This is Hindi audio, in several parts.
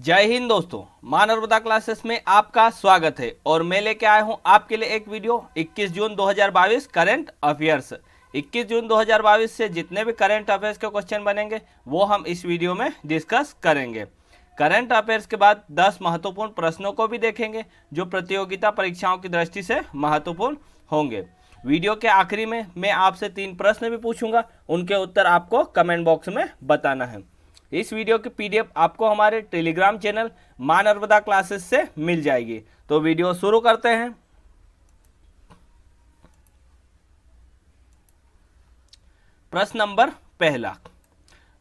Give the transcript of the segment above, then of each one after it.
जय हिंद दोस्तों, मां नर्मदा क्लासेस में आपका स्वागत है। और मैं लेके आया हूं आपके लिए एक वीडियो 21 जून 2022 करंट अफेयर्स। 21 जून 2022 से जितने भी करंट अफेयर्स के क्वेश्चन बनेंगे वो हम इस वीडियो में डिस्कस करेंगे। करंट अफेयर्स के बाद 10 महत्वपूर्ण प्रश्नों को भी देखेंगे जो प्रतियोगिता परीक्षाओं की दृष्टि से महत्वपूर्ण होंगे। वीडियो के आखिरी में मैं आपसे 3 प्रश्न भी पूछूंगा, उनके उत्तर आपको कमेंट बॉक्स में बताना है। इस वीडियो की पीडीएफ आपको हमारे टेलीग्राम चैनल मां नर्मदा क्लासेस से मिल जाएगी। तो वीडियो शुरू करते हैं। प्रश्न नंबर पहला,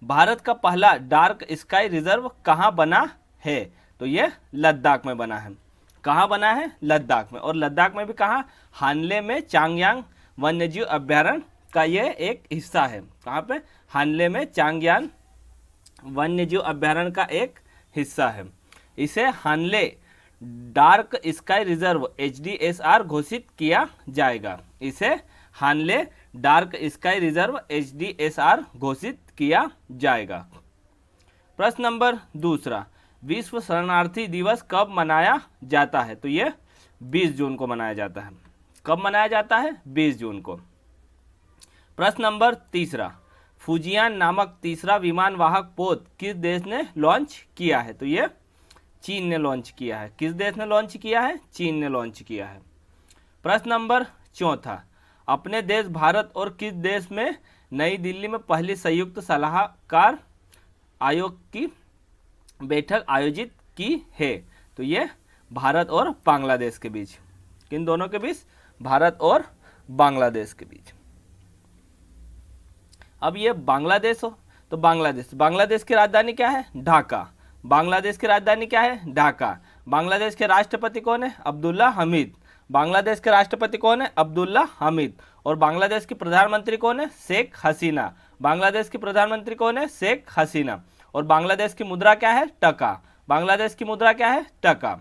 भारत का पहला डार्क स्काई रिजर्व कहां बना है? तो ये लद्दाख में बना है। कहां बना है? लद्दाख में। और लद्दाख में भी कहां? हानले में चांगयांग वन्यजीव अभ्यारण्य का ये एक हिस्सा है। कहां पे? हानले में चांगयांग वन्यजीव अभ्यारण्य का एक हिस्सा है। इसे हानले डार्क स्काई रिजर्व HDSR घोषित किया जाएगा। इसे हानले डार्क स्काई रिजर्व HDSR घोषित किया जाएगा। प्रश्न नंबर दूसरा, विश्व शरणार्थी दिवस कब मनाया जाता है? तो ये 20 जून को मनाया जाता है। कब मनाया जाता है? 20 जून को। प्रश्न नंबर तीसरा, फुजियान नामक तीसरा विमान वाहक पोत किस देश ने लॉन्च किया है? तो ये चीन ने लॉन्च किया है। किस देश ने लॉन्च किया है? चीन ने लॉन्च किया है। प्रश्न नंबर चौथा, अपने देश भारत और किस देश में नई दिल्ली में पहली संयुक्त सलाहकार आयोग की बैठक आयोजित की है? तो ये भारत और बांग्लादेश के बीच। किन दोनों के बीच? भारत और बांग्लादेश के बीच। अब ये बांग्लादेश हो तो बांग्लादेश की राजधानी क्या है? ढाका। बांग्लादेश की राजधानी क्या है? ढाका। बांग्लादेश के राष्ट्रपति कौन है? अब्दुल्ला हमीद। बांग्लादेश के राष्ट्रपति कौन है? अब्दुल्ला हमीद। और बांग्लादेश की प्रधानमंत्री कौन है? शेख हसीना। बांग्लादेश की प्रधानमंत्री कौन है? शेख हसीना। और बांग्लादेश की मुद्रा क्या है? टका। बांग्लादेश की मुद्रा क्या है? टका।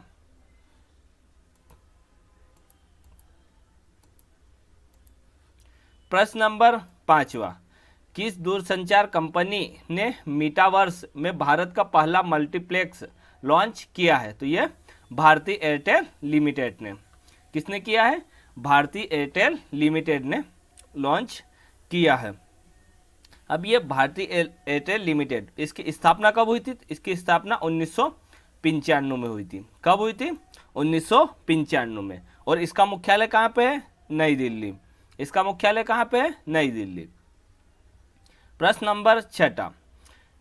प्रश्न नंबर 5वां, किस दूरसंचार कंपनी ने मीटावर्स में भारत का पहला मल्टीप्लेक्स लॉन्च किया है? तो ये भारती एयरटेल लिमिटेड ने। किसने किया है? भारती एयरटेल लिमिटेड ने लॉन्च किया है। अब ये भारती एयरटेल लिमिटेड, इसकी स्थापना कब हुई थी? इसकी स्थापना 1995 में हुई थी। कब हुई थी? 1995 में। और इसका मुख्यालय कहाँ पे है? नई दिल्ली। इसका मुख्यालय कहाँ पे है? नई दिल्ली। प्रश्न नंबर 6,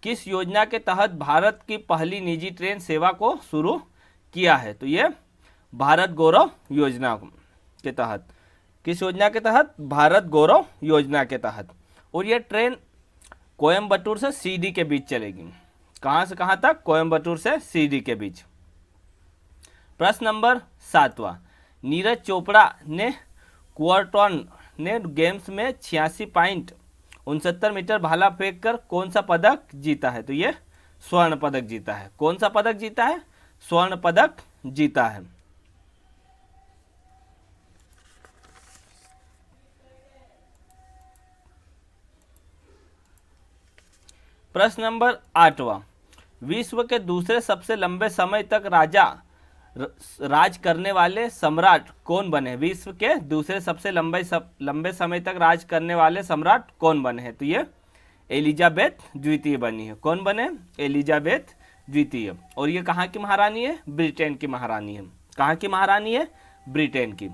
किस योजना के तहत भारत की पहली निजी ट्रेन सेवा को शुरू किया है? तो ये भारत गौरव योजना के तहत। किस योजना के तहत? भारत गौरव योजना के तहत। और ये ट्रेन कोयम्बटूर से सीडी के बीच चलेगी। कहाँ से कहाँ तक? कोयम्बटूर से सीडी के बीच। प्रश्न नंबर 7, नीरज चोपड़ा ने क्वार्टन ने गेम्स में 86.69 मीटर भाला फेंक कर कौन सा पदक जीता है? तो ये स्वर्ण पदक जीता है। कौन सा पदक जीता है? स्वर्ण पदक जीता है। प्रश्न नंबर 8, विश्व के दूसरे सबसे लंबे समय तक राज करने वाले सम्राट कौन बने? विश्व के दूसरे सबसे लंबे समय तक राज करने वाले सम्राट कौन बने हैं? तो ये एलिजाबेथ द्वितीय बनी है। कौन बने? एलिजाबेथ द्वितीय। और ये कहाँ की महारानी है? ब्रिटेन की महारानी है। कहाँ की महारानी है? ब्रिटेन की।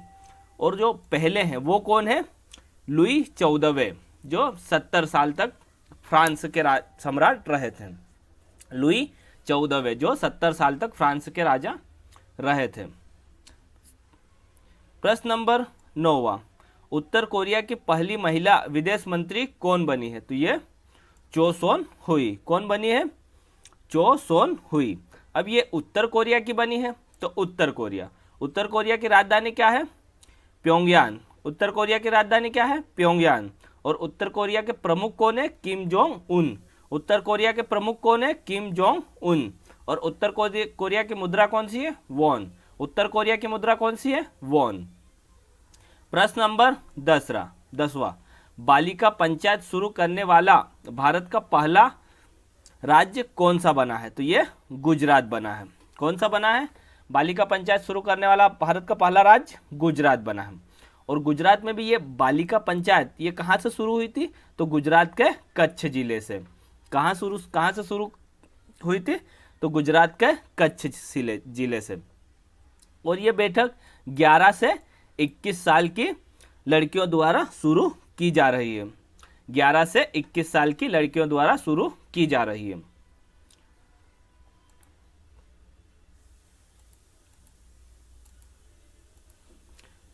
और जो पहले हैं वो कौन है? लुई 14वें, जो 70 साल तक फ्रांस के सम्राट रहे थे। लुई 14वें जो 70 साल तक फ्रांस के राजा रहे थे। प्रश्न नंबर 9, उत्तर कोरिया की पहली महिला विदेश मंत्री कौन बनी है? तो ये चो सोन हुई। कौन बनी है? चो सोन हुई। अब ये उत्तर कोरिया की बनी है तो उत्तर कोरिया की राजधानी क्या है? प्योंगयान। उत्तर कोरिया की राजधानी क्या है? प्योंगयान। और उत्तर कोरिया के प्रमुख कौन है? Kim Jong Un. उत्तर कोरिया के प्रमुख कौन है? Kim Jong Un. और उत्तर कोरिया की मुद्रा कौन सी है? वॉन। उत्तर कोरिया की मुद्रा कौन सी है? वॉन। प्रश्न नंबर 10वां, बालिका पंचायत शुरू करने वाला भारत का पहला राज्य कौन सा बना है? तो ये गुजरात बना है। कौन सा बना है? बालिका पंचायत शुरू करने वाला भारत का पहला राज्य गुजरात बना है। और गुजरात में भी ये बालिका पंचायत ये कहाँ से शुरू हुई थी? तो गुजरात के कच्छ जिले से। कहाँ से शुरू हुई थी? तो गुजरात के कच्छ जिले से। और ये बैठक 11 से 21 साल की लड़कियों द्वारा शुरू की जा रही है। 11 से 21 साल की लड़कियों द्वारा शुरू की जा रही है।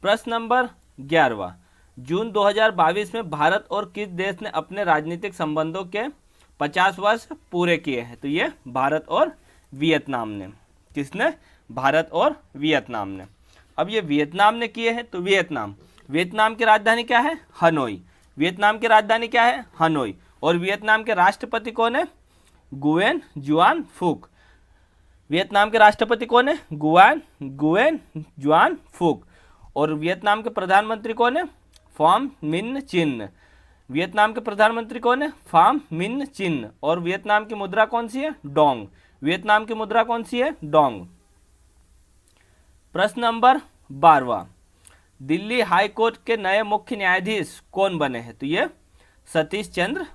प्रश्न नंबर 11वां, जून 2022 में भारत और किस देश ने अपने राजनीतिक संबंधों के 50 वर्ष पूरे किए हैं? तो ये भारत और वियतनाम ने। किसने? भारत और वियतनाम ने। अब ये वियतनाम ने किए हैं। तो वियतनाम की राजधानी क्या है? हनोई। वियतनाम की राजधानी क्या है? हनोई। और वियतनाम के राष्ट्रपति कौन है? गुयेन जुआन फुक। वियतनाम के राष्ट्रपति कौन है? गुयेन जुआन फुक। और वियतनाम के प्रधानमंत्री कौन है? फाम मिन चिन। वियतनाम के प्रधानमंत्री कौन है? फाम मिन चिन। और वियतनाम की मुद्रा कौन सी है? डोंग। वियतनाम की मुद्रा कौन सी है? डोंग। प्रश्न नंबर 12वां, दिल्ली हाई कोर्ट के नए मुख्य न्यायाधीश कौन बने हैं? तो ये सतीश चंद्र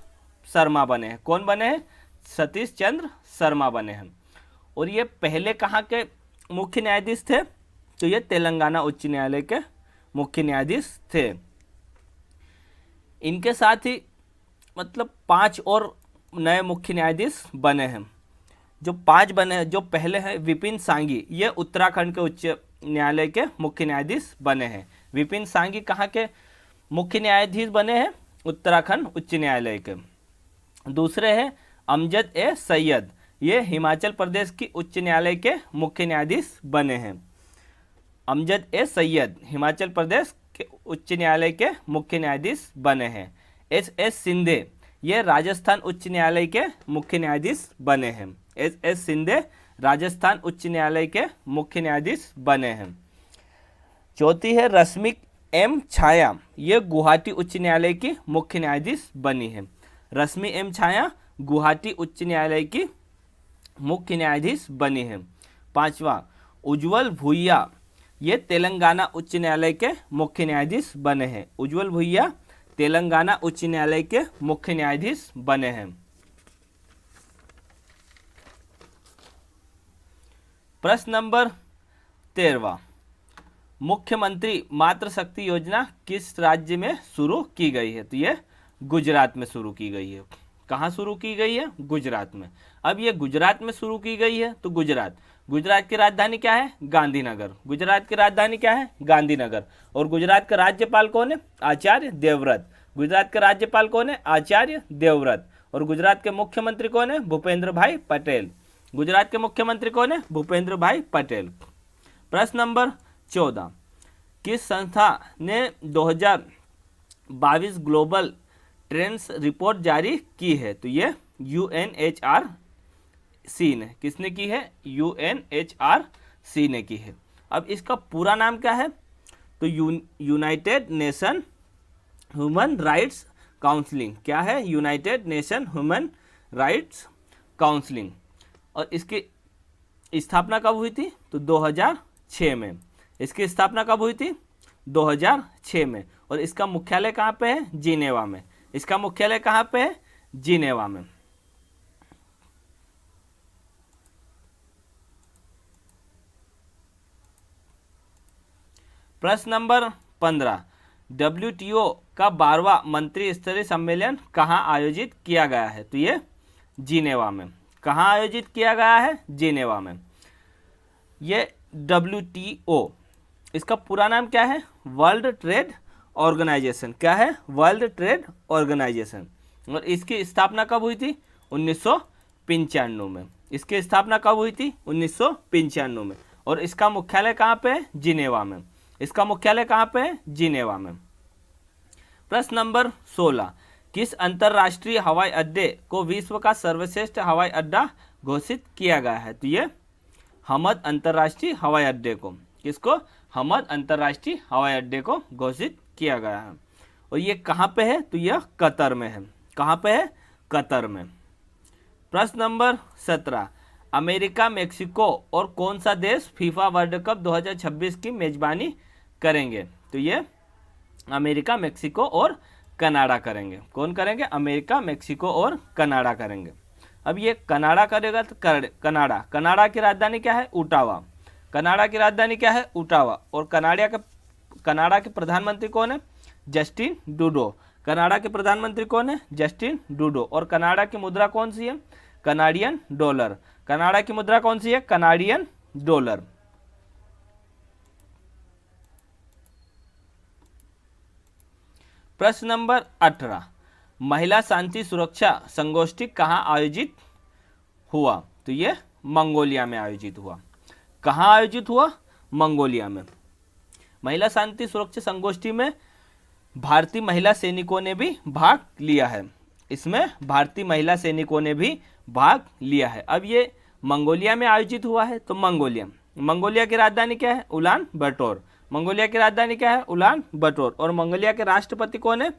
शर्मा बने हैं। कौन बने हैं? सतीश चंद्र शर्मा बने हैं। और ये पहले कहाँ के मुख्य न्यायाधीश थे? तो ये तेलंगाना उच्च न्यायालय के मुख्य न्यायाधीश थे। इनके साथ ही मतलब 5 और नए मुख्य न्यायाधीश बने हैं। जो 5 बने हैं, जो पहले हैं विपिन सांघी, ये उत्तराखंड के उच्च न्यायालय के मुख्य न्यायाधीश बने हैं। विपिन सांघी कहाँ के मुख्य न्यायाधीश बने हैं? उत्तराखंड उच्च न्यायालय के। दूसरे हैं अमजद ए सैयद, ये हिमाचल प्रदेश की उच्च न्यायालय के मुख्य न्यायाधीश बने हैं। अमजद ए सैयद हिमाचल प्रदेश के उच्च न्यायालय के मुख्य न्यायाधीश बने हैं। एस सिंधे, ये राजस्थान उच्च न्यायालय के मुख्य न्यायाधीश बने हैं। एस सिंधे राजस्थान उच्च न्यायालय के मुख्य न्यायाधीश बने हैं। चौथी है रश्मिक एम छाया, ये गुवाहाटी उच्च न्यायालय की मुख्य न्यायाधीश बनी है। रश्मि एम छाया गुवाहाटी उच्च न्यायालय की मुख्य न्यायाधीश बनी है। 5वां उज्ज्वल भुइया, ये तेलंगाना उच्च न्यायालय के मुख्य न्यायाधीश बने हैं। उज्ज्वल भुइया तेलंगाना उच्च न्यायालय के मुख्य न्यायाधीश बने हैं। प्रश्न नंबर 13वां, मुख्यमंत्री मातृशक्ति योजना किस राज्य में शुरू की गई है? तो ये गुजरात में शुरू की गई है। कहाँ शुरू की गई है? गुजरात में। अब ये गुजरात में शुरू की गई है तो गुजरात की राजधानी क्या है? गांधीनगर। गुजरात की राजधानी क्या है? गांधीनगर। और गुजरात का राज्यपाल कौन है? आचार्य देवव्रत। गुजरात के राज्यपाल कौन है? आचार्य देवव्रत। और गुजरात के मुख्यमंत्री कौन है? भूपेंद्र भाई पटेल। गुजरात के मुख्यमंत्री कौन है? भूपेंद्र भाई पटेल। प्रश्न नंबर 14, किस संस्था ने 2022 ग्लोबल ट्रेंड्स रिपोर्ट जारी की है? तो ये UNHRC ने। किसने की है? UNHRC ने की है। अब इसका पूरा नाम क्या है? तो United nation human rights counselling. क्या है? United nation human rights counselling. और इसकी स्थापना कब हुई थी? तो 2006 में। इसकी स्थापना कब हुई थी? 2006 में। और इसका मुख्यालय कहाँ पे है? जिनेवा में। इसका मुख्यालय कहाँ पे है? जिनेवा में। प्रश्न नंबर 15, WTO का 12वां मंत्री स्तरीय सम्मेलन कहाँ आयोजित किया गया है? तो ये जिनेवा में। कहाँ आयोजित किया गया है? जिनेवा में। ये WTO, इसका पूरा नाम क्या है? World trade organisation. क्या है? World trade organisation. और इसकी स्थापना कब हुई थी? 1995 में। इसकी स्थापना कब हुई थी? 1995 में। और इसका मुख्यालय कहाँ पे है? जिनेवा में। इसका मुख्यालय कहाँ पे है? जिनेवा में। प्रश्न नंबर 16, किस अंतर्राष्ट्रीय हवाई अड्डे को विश्व का सर्वश्रेष्ठ हवाई अड्डा घोषित किया गया है? तो ये हमद अंतर्राष्ट्रीय हवाई अड्डे को। किसको? हमद अंतर्राष्ट्रीय हवाई अड्डे को घोषित किया गया है। और ये कहाँ पे है? तो यह कतर में है। कहाँ पे है? कतर में। प्रश्न नंबर 17, अमेरिका, मेक्सिको और कौन सा देश फीफा वर्ल्ड कप 2026 की मेजबानी करेंगे? तो ये अमेरिका, मेक्सिको और कनाडा करेंगे। कौन करेंगे? अमेरिका, मेक्सिको और कनाडा करेंगे। अब ये कनाडा करेगा तो कनाडा की राजधानी क्या है? ओटावा। कनाडा की राजधानी क्या है? ओटावा। और कनाडा के प्रधानमंत्री कौन है? Justin Trudeau. कनाडा के प्रधानमंत्री कौन है? Justin Trudeau. और कनाडा की मुद्रा कौन सी है? Canadian dollar. कनाडा की मुद्रा कौन सी है? Canadian dollar. प्रश्न नंबर 18, महिला शांति सुरक्षा संगोष्ठी कहाँ आयोजित हुआ? तो ये मंगोलिया में आयोजित हुआ। कहाँ आयोजित हुआ? मंगोलिया में। महिला शांति सुरक्षा संगोष्ठी में भारतीय महिला सैनिकों ने भी भाग लिया है। इसमें भारतीय महिला सैनिकों ने भी भाग लिया है। अब ये मंगोलिया में आयोजित हुआ है, तो मंगोलिया की राजधानी क्या है? उलान बटोर। मंगोलिया की राजधानी क्या है? उलान बटोर। और मंगोलिया के राष्ट्रपति कौन है?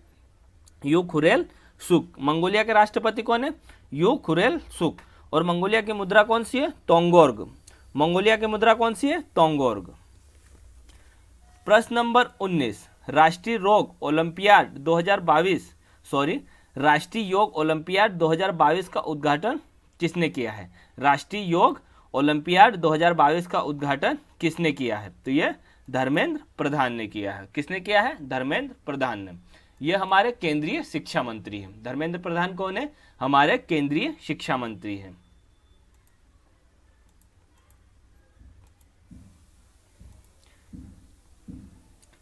यू खुरेल सुक। मंगोलिया के राष्ट्रपति कौन है? यू खुरेल सुक। और मंगोलिया की मुद्रा कौन सी है? तोंगोर्ग। मंगोलिया की मुद्रा कौन सी है? तोंगोर्ग। प्रश्न नंबर 19, राष्ट्रीय योग ओलंपियाड 2022 का उद्घाटन किसने किया है? राष्ट्रीय योग ओलंपियाड 2022 का उद्घाटन किसने किया है? तो ये धर्मेंद्र प्रधान ने किया है। किसने किया है? धर्मेंद्र प्रधान ने। ये हमारे केंद्रीय शिक्षा मंत्री हैं। धर्मेंद्र प्रधान कौन है? हमारे केंद्रीय शिक्षा मंत्री हैं।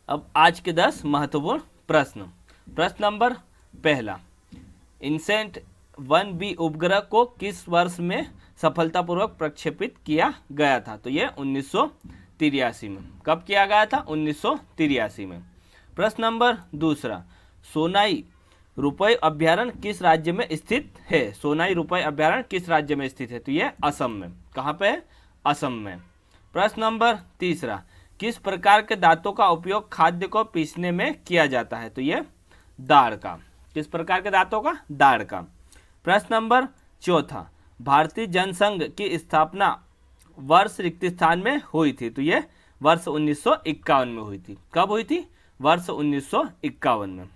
अब आज के 10 महत्वपूर्ण प्रश्न। प्रश्न नंबर 1, इनसेट 1B उपग्रह को किस वर्ष में सफलतापूर्वक प्रक्षेपित किया गया था? तो ये 1983 में। कब किया गया था? 1983 में। प्रश्न नंबर 2, सोनाई रुपये अभ्यारण्य किस राज्य में स्थित है? सोनाई रुपये अभ्यारण्य किस राज्य में स्थित है? तो ये असम में। कहाँ पे है? असम में। प्रश्न नंबर 3, किस प्रकार के दांतों का उपयोग खाद्य को पीसने में किया जाता है? तो ये दाढ़ का। किस प्रकार के दांतों का? दाढ़ का। प्रश्न नंबर 4, भारतीय जनसंघ की स्थापना वर्ष रिक्त स्थान में हुई थी? तो ये वर्ष 1951 में हुई थी। कब हुई थी? वर्ष 1951 में।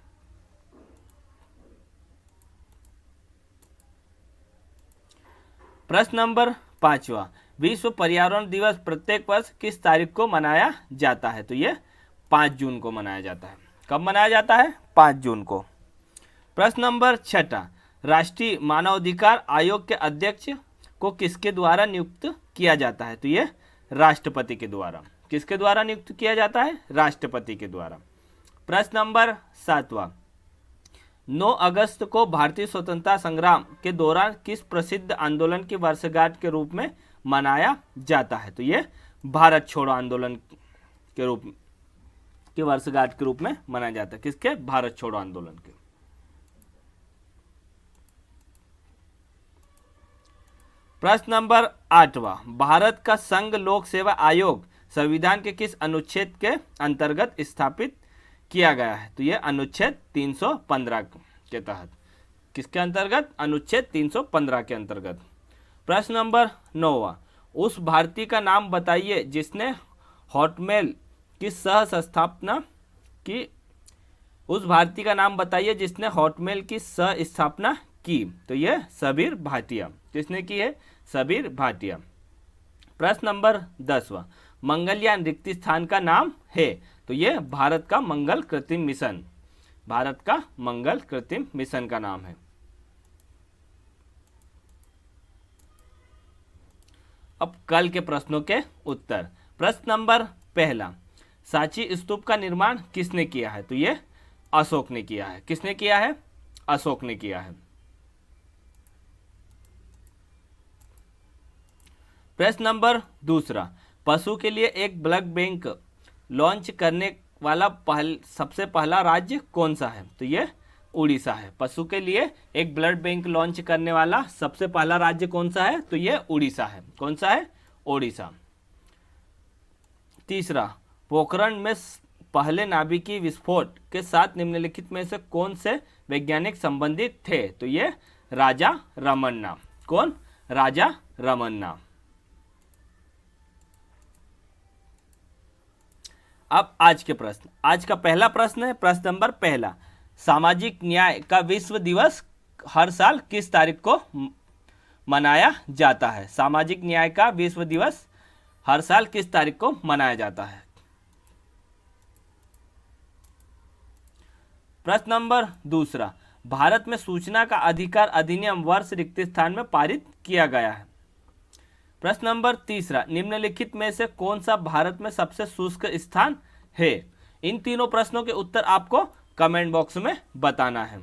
प्रश्न नंबर 5, विश्व पर्यावरण दिवस प्रत्येक वर्ष किस तारीख को मनाया जाता है? तो ये 5 जून को मनाया जाता है। कब मनाया जाता है? 5 जून को। प्रश्न नंबर 6, राष्ट्रीय मानवाधिकार आयोग के अध्यक्ष को किसके द्वारा नियुक्त किया जाता है? तो ये राष्ट्रपति के द्वारा। किसके द्वारा नियुक्त किया जाता है? राष्ट्रपति के द्वारा। प्रश्न नंबर 7, 9 अगस्त को भारतीय स्वतंत्रता संग्राम के दौरान किस प्रसिद्ध आंदोलन की वर्षगांठ के रूप में मनाया जाता है? तो ये भारत छोड़ो आंदोलन के रूप की वर्षगांठ के रूप में मनाया जाता है। किसके? भारत छोड़ो आंदोलन के। प्रश्न नंबर 8, भारत का संघ लोक सेवा आयोग संविधान के किस अनुच्छेद के अंतर्गत स्थापित किया गया है? तो यह अनुच्छेद 315 के तहत। किसके अंतर्गत? अनुच्छेद 315 के अंतर्गत। प्रश्न नंबर 9, उस भारतीय का नाम बताइए जिसने हॉटमेल की सह स्थापना की। उस भारतीय का नाम बताइए जिसने हॉटमेल की सह स्थापना की। तो यह सबीर भाटिया। किसने की है? सबीर भाटिया। प्रश्न नंबर 10, मंगलयान रिक्त स्थान का नाम है? तो यह भारत का मंगल कृत्रिम मिशन। भारत का मंगल कृत्रिम मिशन का नाम है। अब कल के प्रश्नों के उत्तर। प्रश्न नंबर 1, सांची स्तूप का निर्माण किसने किया है? तो यह अशोक ने किया है। किसने किया है? अशोक ने किया है। प्रश्न नंबर 2, पशु के लिए एक ब्लड बैंक लॉन्च करने वाला सबसे पहला राज्य कौन सा है? तो ये उड़ीसा है। पशु के लिए एक ब्लड बैंक लॉन्च करने वाला सबसे पहला राज्य कौन सा है? तो ये उड़ीसा है। कौन सा है? उड़ीसा। 3, पोखरण में पहले नाभिकीय विस्फोट के साथ निम्नलिखित में से कौन से वैज्ञानिक संबंधित थे? तो ये राजा रमन्ना। कौन? राजा रमन्ना। अब आज के प्रश्न, आज का पहला प्रश्न है, प्रश्न नंबर पहला, सामाजिक न्याय का विश्व दिवस हर साल किस तारीख को मनाया जाता है? सामाजिक न्याय का विश्व दिवस हर साल किस तारीख को मनाया जाता है? प्रश्न नंबर दूसरा, भारत में सूचना का अधिकार अधिनियम वर्ष रिक्त स्थान में पारित किया गया है। प्रश्न नंबर तीसरा, निम्नलिखित में से कौन सा भारत में सबसे शुष्क स्थान है? इन तीनों प्रश्नों के उत्तर आपको कमेंट बॉक्स में बताना है।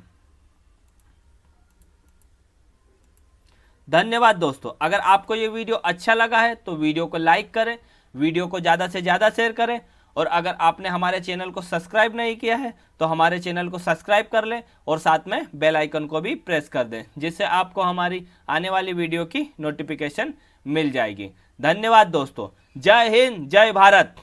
धन्यवाद दोस्तों। अगर आपको ये वीडियो अच्छा लगा है तो वीडियो को लाइक करें, वीडियो को ज़्यादा से ज़्यादा शेयर करें, और अगर आपने हमारे चैनल को सब्सक्राइब नहीं किया है तो हमारे चैनल को सब्सक्राइब कर लें और साथ में बेल आइकन को भी प्रेस कर दें, जिससे आपको हमारी आने वाली वीडियो की नोटिफिकेशन मिल जाएगी। धन्यवाद दोस्तों। जय हिंद, जय भारत।